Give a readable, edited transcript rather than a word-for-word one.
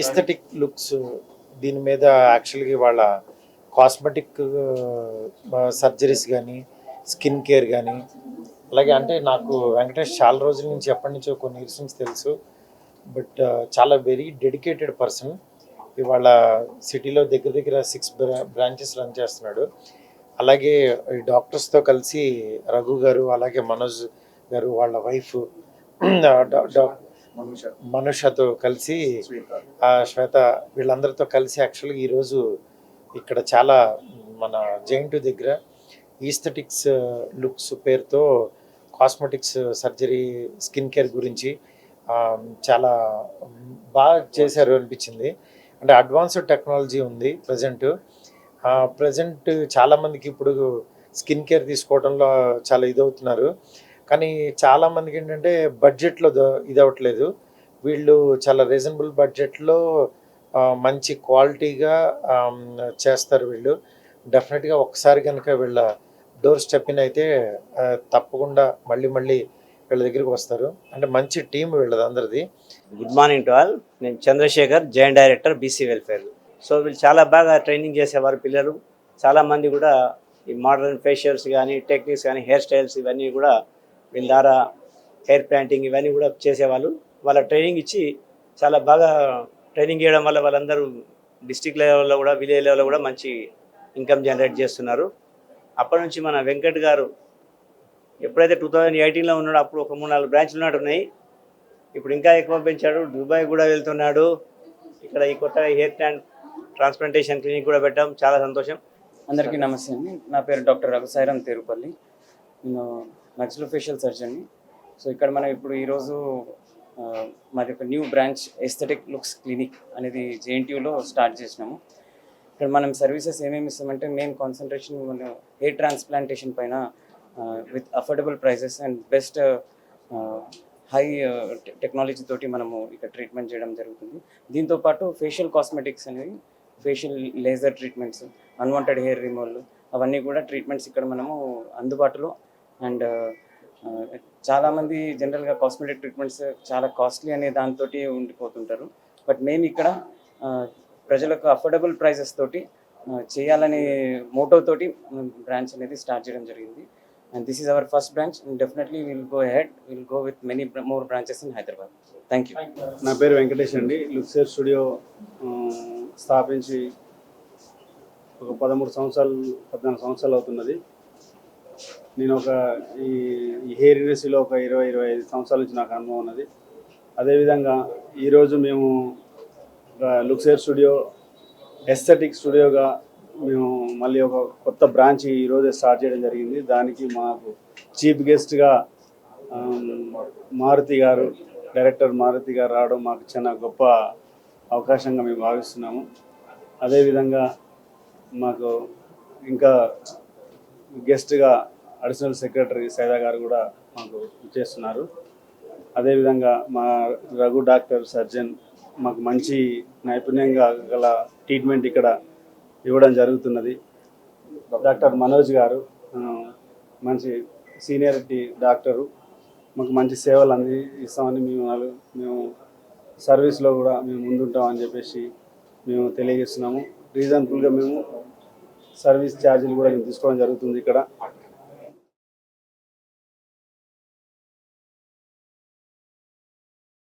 Aesthetic looks దీని మీద యాక్చువల్గా వాళ్ళ కాస్మెటిక్ సర్జరీస్ కానీ స్కిన్ కేర్ కానీ అలాగే అంటే నాకు వెంకటేష్ చాలా రోజుల నుంచి ఎప్పటి నుంచో కొన్ని ఇయర్స్ నుంచి తెలుసు. బట్ చాలా వెరీ డెడికేటెడ్ పర్సన్. ఇవాళ సిటీలో దగ్గర దగ్గర 6 బ్రాంచెస్ రన్ చేస్తున్నాడు. అలాగే ఈ డాక్టర్స్తో కలిసి రఘు గారు అలాగే మనోజ్ గారు వాళ్ళ వైఫ్ మనుషతో కలిసి శ్వేత వీళ్ళందరితో కలిసి యాక్చువల్గా ఈరోజు ఇక్కడ చాలా మన జైంటు దగ్గర ఈస్థెటిక్స్ లుక్స్ పేరుతో కాస్మెటిక్స్ సర్జరీ స్కిన్ కేర్ గురించి చాలా బాగా చేశారు అనిపించింది. అంటే అడ్వాన్స్డ్ టెక్నాలజీ ఉంది ప్రజెంట్ చాలామందికి ఇప్పుడు స్కిన్ కేర్ తీసుకోవడంలో చాలా ఇదవుతున్నారు. కానీ చాలామందికి ఏంటంటే బడ్జెట్లో ఇది అవ్వట్లేదు. వీళ్ళు చాలా రీజనబుల్ బడ్జెట్లో మంచి క్వాలిటీగా చేస్తారు వీళ్ళు. డెఫినెట్గా ఒకసారి కనుక వీళ్ళ డోర్ స్టెప్ ఇన్ అయితే తప్పకుండా మళ్ళీ వీళ్ళ దగ్గరికి వస్తారు. అంటే మంచి టీం వీళ్ళది అందరిది. Good morning to all. నేను Chandrashekhar, joint director BC welfare. So వీళ్ళు చాలా బాగా ట్రైనింగ్ చేసేవారు పిల్లలు. చాలామంది కూడా ఈ మోడర్న్ ఫేషియల్స్ కానీ టెక్నిక్స్ కానీ హెయిర్ స్టైల్స్ ఇవన్నీ కూడా వీళ్ళ ద్వారా హెయిర్ ప్లాంటింగ్ ఇవన్నీ కూడా చేసేవాళ్ళు. వాళ్ళ ట్రైనింగ్ ఇచ్చి చాలా బాగా ట్రైనింగ్ చేయడం వల్ల వాళ్ళందరూ డిస్ట్రిక్ట్ లెవెల్లో కూడా విలేజ్ లెవెల్లో కూడా మంచి ఇన్కమ్ జనరేట్ చేస్తున్నారు. అప్పటి నుంచి మన వెంకట్ గారు ఎప్పుడైతే 2018లో ఉన్నాడో అప్పుడు ఒక 3-4 బ్రాంచ్లు ఉన్నట్టున్నాయి. ఇప్పుడు ఇంకా ఎక్కువ పెంచాడు. దుబాయ్ కూడా వెళ్తున్నాడు. ఇక్కడ ఈ కొత్తగా హెయిర్ ట్రాన్స్ప్లాంటేషన్ క్లినిక్ కూడా పెట్టాం. చాలా సంతోషం. అందరికీ నమస్తే అండి. నా పేరు డాక్టర్ రఘుసాయిరామ్ తేరుపల్లి. నేను మక్సిలోఫేషియల్ సర్జన్ని. సో ఇక్కడ మనం ఇప్పుడు ఈరోజు మాది ఒక new branch aesthetic looks clinic అనేది జేఎన్టీయూలో స్టార్ట్ చేసినాము. ఇక్కడ మనం సర్వీసెస్ ఏమేమి ఇస్తామంటే మెయిన్ కాన్సన్ట్రేషన్ మన హెయిర్ ట్రాన్స్ప్లాంటేషన్ పైన with affordable prices and best high technology తోటి మనము ఇక్కడ ట్రీట్మెంట్ చేయడం జరుగుతుంది. దీంతోపాటు ఫేషియల్ కాస్మెటిక్స్ అనేవి, facial laser treatments, unwanted hair removal అవన్నీ కూడా ట్రీట్మెంట్స్ ఇక్కడ మనము అందుబాటులో. అండ్ చాలామంది జనరల్గా కాస్మెటిక్ ట్రీట్మెంట్స్ చాలా కాస్ట్లీ అనే దాంతో ఉండిపోతుంటారు. బట్ మేము ఇక్కడ ప్రజలకు అఫోర్డబుల్ ప్రైజెస్ తోటి చేయాలనే మోటో తోటి బ్రాంచ్ అనేది స్టార్ట్ చేయడం జరిగింది. And this is our first branch. Definitely will go ahead, will go with many more branches in Hyderabad. Thank you. నా పేరు వెంకటేష్ అండి. లుక్సేర్ స్టూడియో స్థాపించి ఒక 14 సంవత్సరాలు అవుతున్నది. నేను ఈ హెయిర్ ఇండస్ట్రీలో ఒక 20-25 సంవత్సరాల నుంచి నాకు అనుభవం ఉన్నది. అదేవిధంగా ఈరోజు మేము లుక్సేర్ స్టూడియో ఎస్థెటిక్ స్టూడియోగా మేము మళ్ళీ ఒక కొత్త బ్రాంచ్ ఈరోజే స్టార్ట్ చేయడం జరిగింది. దానికి మాకు చీఫ్ గెస్ట్గా మారుతి గారు, డైరెక్టర్ మారుతి గారు రావడం మాకు చాలా గొప్ప అవకాశంగా మేము భావిస్తున్నాము. అదేవిధంగా మాకు ఇంకా గెస్ట్గా అడిషనల్ సెక్రటరీ సైదా గారు కూడా మాకు చేస్తున్నారు. అదేవిధంగా మా రఘు డాక్టర్ సర్జన్ మాకు మంచి నైపుణ్యంగా గల ట్రీట్మెంట్ ఇక్కడ ఇవ్వడం జరుగుతున్నది. డాక్టర్ మనోజ్ గారు మంచి సీనియారిటీ డాక్టరు, మాకు మంచి సేవలు అందిస్తామని మేము సర్వీస్లో కూడా మేము ముందుంటామని చెప్పేసి మేము తెలియజేస్తున్నాము. రీజనబుల్గా మేము సర్వీస్ ఛార్జీలు కూడా మేము తీసుకోవడం జరుగుతుంది ఇక్కడ.